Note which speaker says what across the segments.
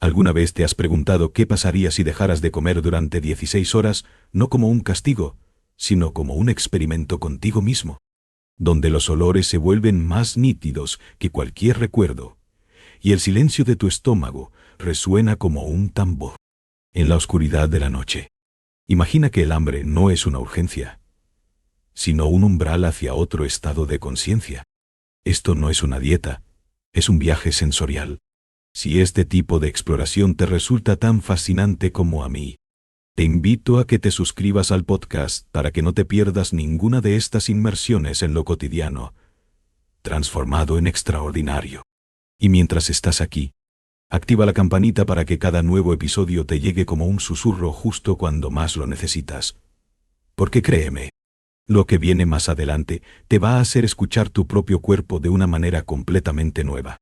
Speaker 1: ¿Alguna vez te has preguntado qué pasaría si dejaras de comer durante 16 horas, no como un castigo, sino como un experimento contigo mismo, donde los olores se vuelven más nítidos que cualquier recuerdo, y el silencio de tu estómago resuena como un tambor en la oscuridad de la noche? Imagina que el hambre no es una urgencia, sino un umbral hacia otro estado de conciencia. Esto no es una dieta, es un viaje sensorial. Si este tipo de exploración te resulta tan fascinante como a mí, te invito a que te suscribas al podcast para que no te pierdas ninguna de estas inmersiones en lo cotidiano, transformado en extraordinario. Y mientras estás aquí, activa la campanita para que cada nuevo episodio te llegue como un susurro justo cuando más lo necesitas. Porque créeme, lo que viene más adelante te va a hacer escuchar tu propio cuerpo de una manera completamente nueva.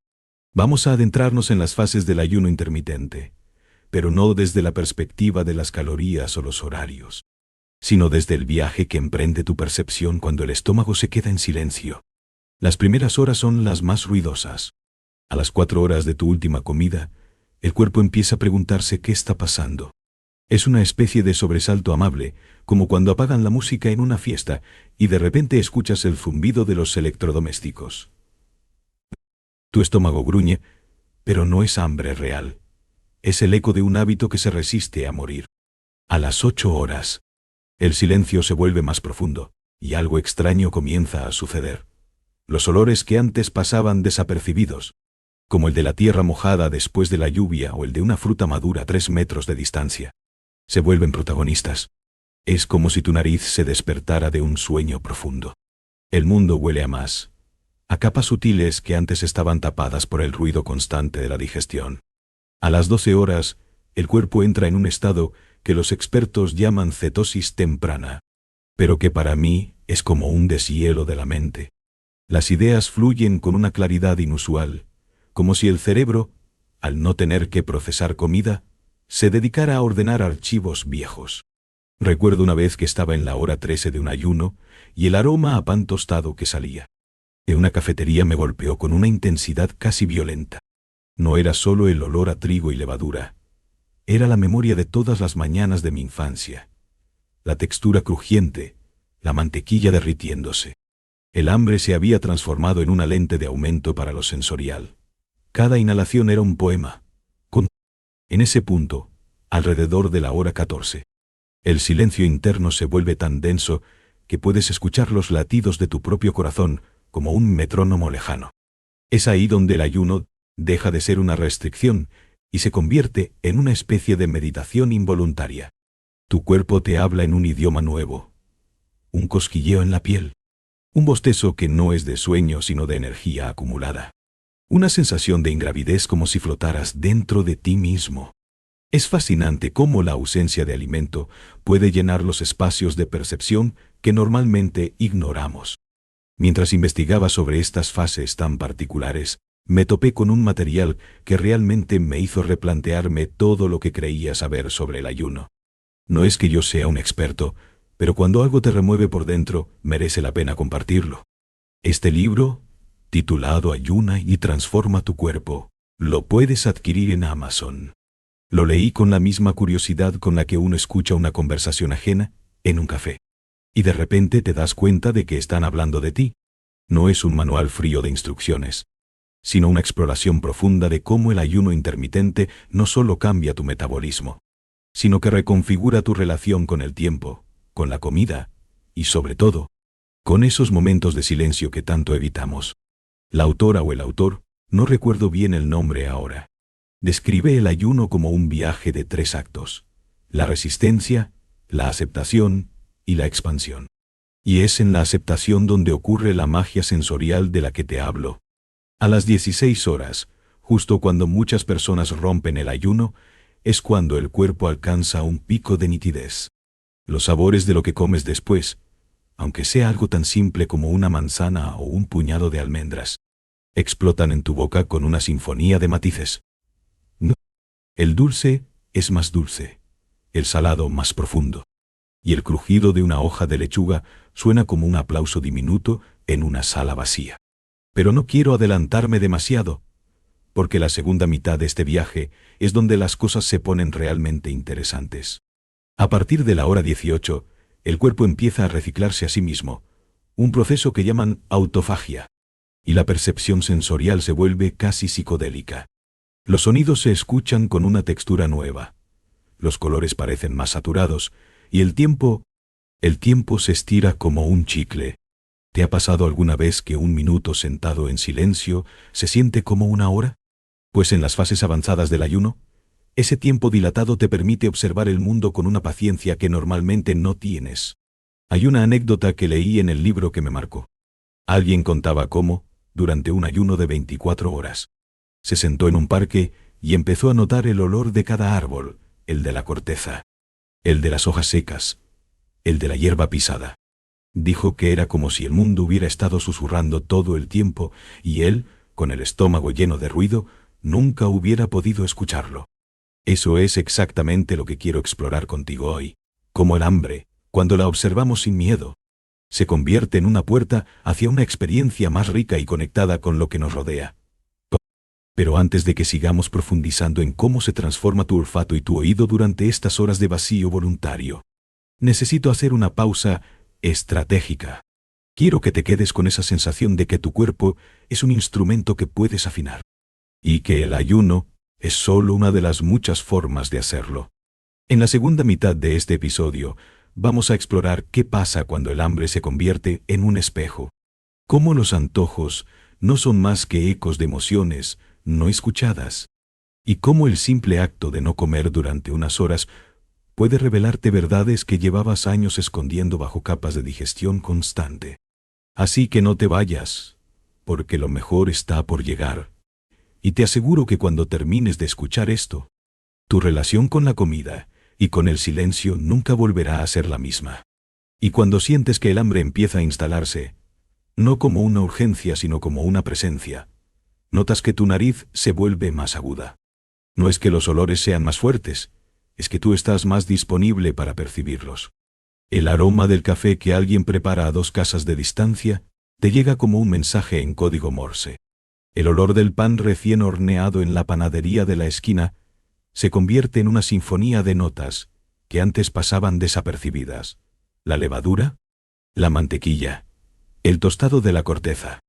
Speaker 1: Vamos a adentrarnos en las fases del ayuno intermitente, pero no desde la perspectiva de las calorías o los horarios, sino desde el viaje que emprende tu percepción cuando el estómago se queda en silencio. Las primeras horas son las más ruidosas. A las 4 horas de tu última comida, el cuerpo empieza a preguntarse qué está pasando. Es una especie de sobresalto amable, como cuando apagan la música en una fiesta y de repente escuchas el zumbido de los electrodomésticos. Tu estómago gruñe, pero no es hambre real. Es el eco de un hábito que se resiste a morir. A las 8 horas, el silencio se vuelve más profundo, y algo extraño comienza a suceder. Los olores que antes pasaban desapercibidos, como el de la tierra mojada después de la lluvia o el de una fruta madura a 3 metros de distancia, se vuelven protagonistas. Es como si tu nariz se despertara de un sueño profundo. El mundo huele a más, a capas sutiles que antes estaban tapadas por el ruido constante de la digestión. A las 12 horas, el cuerpo entra en un estado que los expertos llaman cetosis temprana, pero que para mí es como un deshielo de la mente. Las ideas fluyen con una claridad inusual, como si el cerebro, al no tener que procesar comida, se dedicara a ordenar archivos viejos. Recuerdo una vez que estaba en la hora 13 de un ayuno y el aroma a pan tostado que salía de una cafetería me golpeó con una intensidad casi violenta. No era solo el olor a trigo y levadura, era la memoria de todas las mañanas de mi infancia. La textura crujiente, la mantequilla derritiéndose. El hambre se había transformado en una lente de aumento para lo sensorial. Cada inhalación era un poema. En ese punto, alrededor de la hora 14, el silencio interno se vuelve tan denso que puedes escuchar los latidos de tu propio corazón como un metrónomo lejano. Es ahí donde el ayuno deja de ser una restricción y se convierte en una especie de meditación involuntaria. Tu cuerpo te habla en un idioma nuevo, un cosquilleo en la piel, un bostezo que no es de sueño sino de energía acumulada, una sensación de ingravidez como si flotaras dentro de ti mismo. Es fascinante cómo la ausencia de alimento puede llenar los espacios de percepción que normalmente ignoramos. Mientras investigaba sobre estas fases tan particulares, me topé con un material que realmente me hizo replantearme todo lo que creía saber sobre el ayuno. No es que yo sea un experto, pero cuando algo te remueve por dentro, merece la pena compartirlo. Este libro, titulado Ayuna y transforma tu cuerpo, lo puedes adquirir en Amazon. Lo leí con la misma curiosidad con la que uno escucha una conversación ajena en un café. Y de repente te das cuenta de que están hablando de ti. No es un manual frío de instrucciones, sino una exploración profunda de cómo el ayuno intermitente no solo cambia tu metabolismo, sino que reconfigura tu relación con el tiempo, con la comida y, sobre todo, con esos momentos de silencio que tanto evitamos. La autora o el autor, no recuerdo bien el nombre ahora, describe el ayuno como un viaje de 3 actos: la resistencia, la aceptación y la expansión. Y es en la aceptación donde ocurre la magia sensorial de la que te hablo. A las 16 horas, justo cuando muchas personas rompen el ayuno, es cuando el cuerpo alcanza un pico de nitidez. Los sabores de lo que comes después, aunque sea algo tan simple como una manzana o un puñado de almendras, explotan en tu boca con una sinfonía de matices. El dulce es más dulce, el salado más profundo, y el crujido de una hoja de lechuga suena como un aplauso diminuto en una sala vacía. Pero no quiero adelantarme demasiado, porque la segunda mitad de este viaje es donde las cosas se ponen realmente interesantes. A partir de la hora 18, el cuerpo empieza a reciclarse a sí mismo, un proceso que llaman autofagia, y la percepción sensorial se vuelve casi psicodélica. Los sonidos se escuchan con una textura nueva, los colores parecen más saturados, y el tiempo se estira como un chicle. ¿Te ha pasado alguna vez que un minuto sentado en silencio se siente como una hora? Pues en las fases avanzadas del ayuno, ese tiempo dilatado te permite observar el mundo con una paciencia que normalmente no tienes. Hay una anécdota que leí en el libro que me marcó. Alguien contaba cómo, durante un ayuno de 24 horas, se sentó en un parque y empezó a notar el olor de cada árbol, el de la corteza, el de las hojas secas, el de la hierba pisada. Dijo que era como si el mundo hubiera estado susurrando todo el tiempo y él, con el estómago lleno de ruido, nunca hubiera podido escucharlo. Eso es exactamente lo que quiero explorar contigo hoy. Como el hambre, cuando la observamos sin miedo, se convierte en una puerta hacia una experiencia más rica y conectada con lo que nos rodea. Pero antes de que sigamos profundizando en cómo se transforma tu olfato y tu oído durante estas horas de vacío voluntario, necesito hacer una pausa estratégica. Quiero que te quedes con esa sensación de que tu cuerpo es un instrumento que puedes afinar, y que el ayuno es solo una de las muchas formas de hacerlo. En la segunda mitad de este episodio, vamos a explorar qué pasa cuando el hambre se convierte en un espejo, cómo los antojos no son más que ecos de emociones no escuchadas, y cómo el simple acto de no comer durante unas horas puede revelarte verdades que llevabas años escondiendo bajo capas de digestión constante. Así que no te vayas, porque lo mejor está por llegar. Y te aseguro que cuando termines de escuchar esto, tu relación con la comida y con el silencio nunca volverá a ser la misma. Y cuando sientes que el hambre empieza a instalarse, no como una urgencia sino como una presencia, notas que tu nariz se vuelve más aguda. No es que los olores sean más fuertes, es que tú estás más disponible para percibirlos. El aroma del café que alguien prepara a 2 casas de distancia te llega como un mensaje en código Morse. El olor del pan recién horneado en la panadería de la esquina se convierte en una sinfonía de notas que antes pasaban desapercibidas. La levadura, la mantequilla, el tostado de la corteza.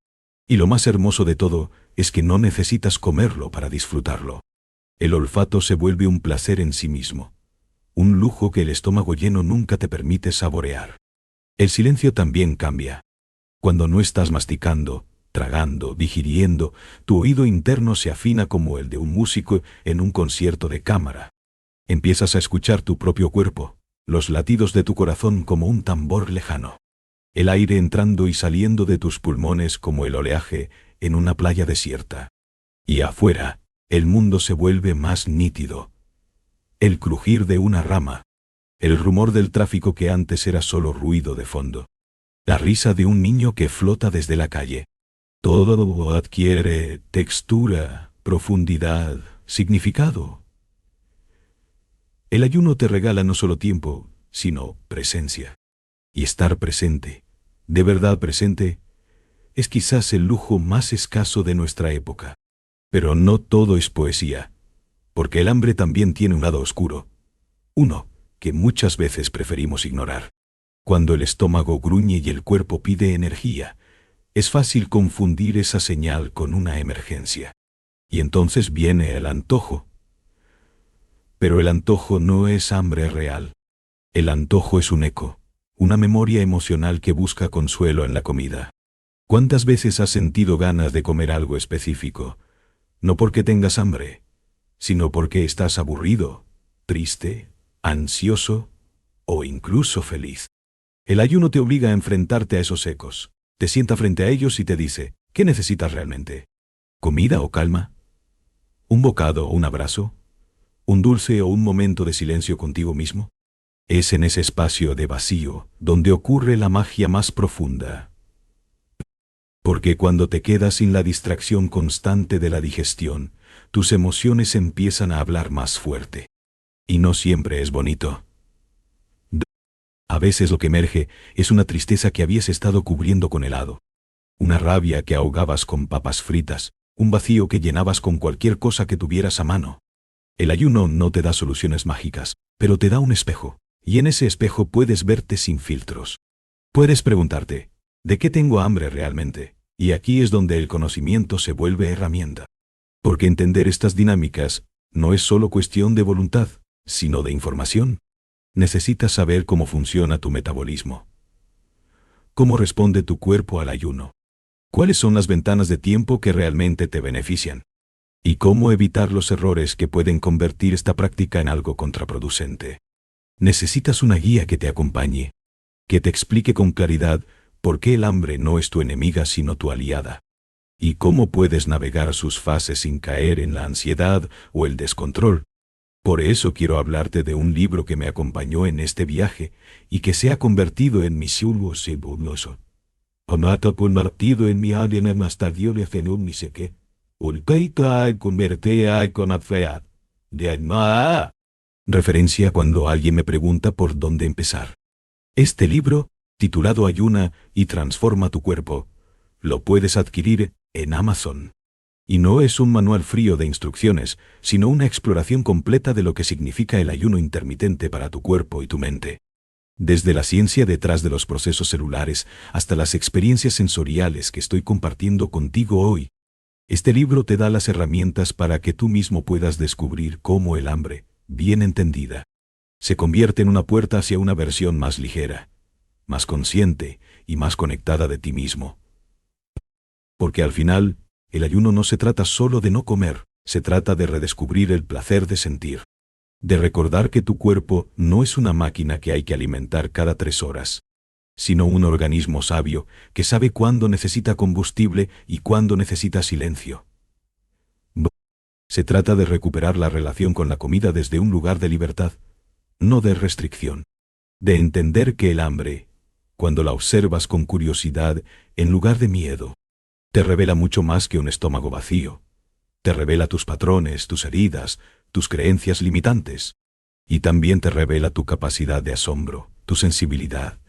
Speaker 1: Y lo más hermoso de todo es que no necesitas comerlo para disfrutarlo. El olfato se vuelve un placer en sí mismo, un lujo que el estómago lleno nunca te permite saborear. El silencio también cambia. Cuando no estás masticando, tragando, digiriendo, tu oído interno se afina como el de un músico en un concierto de cámara. Empiezas a escuchar tu propio cuerpo, los latidos de tu corazón como un tambor lejano, el aire entrando y saliendo de tus pulmones como el oleaje en una playa desierta. Y afuera, el mundo se vuelve más nítido. El crujir de una rama, el rumor del tráfico que antes era solo ruido de fondo, la risa de un niño que flota desde la calle. Todo adquiere textura, profundidad, significado. El ayuno te regala no solo tiempo, sino presencia. Y estar presente, de verdad presente, es quizás el lujo más escaso de nuestra época. Pero no todo es poesía, porque el hambre también tiene un lado oscuro, uno que muchas veces preferimos ignorar. Cuando el estómago gruñe y el cuerpo pide energía, es fácil confundir esa señal con una emergencia. Y entonces viene el antojo. Pero el antojo no es hambre real. El antojo es un eco, una memoria emocional que busca consuelo en la comida. ¿Cuántas veces has sentido ganas de comer algo específico? No porque tengas hambre, sino porque estás aburrido, triste, ansioso o incluso feliz. El ayuno te obliga a enfrentarte a esos ecos. Te sienta frente a ellos y te dice, ¿qué necesitas realmente? ¿Comida o calma? ¿Un bocado o un abrazo? ¿Un dulce o un momento de silencio contigo mismo? Es en ese espacio de vacío donde ocurre la magia más profunda. Porque cuando te quedas sin la distracción constante de la digestión, tus emociones empiezan a hablar más fuerte. Y no siempre es bonito. A veces lo que emerge es una tristeza que habías estado cubriendo con helado, una rabia que ahogabas con papas fritas, un vacío que llenabas con cualquier cosa que tuvieras a mano. El ayuno no te da soluciones mágicas, pero te da un espejo, y en ese espejo puedes verte sin filtros. Puedes preguntarte, ¿de qué tengo hambre realmente? Y aquí es donde el conocimiento se vuelve herramienta. Porque entender estas dinámicas no es solo cuestión de voluntad, sino de información. Necesitas saber cómo funciona tu metabolismo. ¿Cómo responde tu cuerpo al ayuno? ¿Cuáles son las ventanas de tiempo que realmente te benefician? ¿Y cómo evitar los errores que pueden convertir esta práctica en algo contraproducente? Necesitas una guía que te acompañe, que te explique con claridad por qué el hambre no es tu enemiga sino tu aliada, y cómo puedes navegar sus fases sin caer en la ansiedad o el descontrol. Por eso quiero hablarte de un libro que me acompañó en este viaje y que se ha convertido en mi silbo sebuloso. Amata convertido en mi alien en estadio de fenum ni sé qué. Ulpeita al convertea con afead. De alma. Referencia cuando alguien me pregunta por dónde empezar. Este libro, titulado Ayuna y transforma tu cuerpo, lo puedes adquirir en Amazon. Y no es un manual frío de instrucciones, sino una exploración completa de lo que significa el ayuno intermitente para tu cuerpo y tu mente. Desde la ciencia detrás de los procesos celulares hasta las experiencias sensoriales que estoy compartiendo contigo hoy, este libro te da las herramientas para que tú mismo puedas descubrir cómo el hambre, bien entendida, se convierte en una puerta hacia una versión más ligera, más consciente y más conectada de ti mismo. Porque al final, el ayuno no se trata solo de no comer, se trata de redescubrir el placer de sentir. De recordar que tu cuerpo no es una máquina que hay que alimentar cada 3 horas, sino un organismo sabio que sabe cuándo necesita combustible y cuándo necesita silencio. Se trata de recuperar la relación con la comida desde un lugar de libertad, no de restricción. De entender que el hambre, cuando la observas con curiosidad en lugar de miedo, te revela mucho más que un estómago vacío. Te revela tus patrones, tus heridas, tus creencias limitantes. Y también te revela tu capacidad de asombro, tu sensibilidad,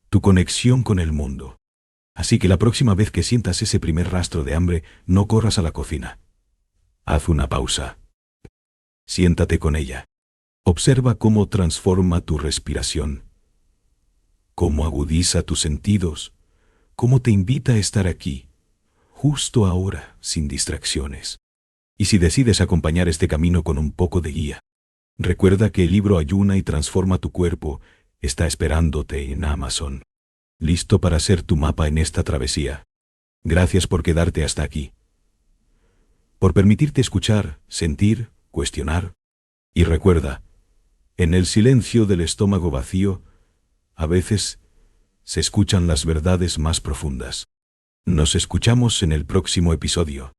Speaker 1: tu conexión con el mundo. Así que la próxima vez que sientas ese primer rastro de hambre, no corras a la cocina. Haz una pausa. Siéntate con ella. Observa cómo transforma tu respiración, cómo agudiza tus sentidos, cómo te invita a estar aquí, justo ahora, sin distracciones. Y si decides acompañar este camino con un poco de guía, recuerda que el libro Ayuna y transforma tu cuerpo está esperándote en Amazon, listo para ser tu mapa en esta travesía. Gracias por quedarte hasta aquí, por permitirte escuchar, sentir, cuestionar. Y recuerda, en el silencio del estómago vacío, a veces se escuchan las verdades más profundas. Nos escuchamos en el próximo episodio.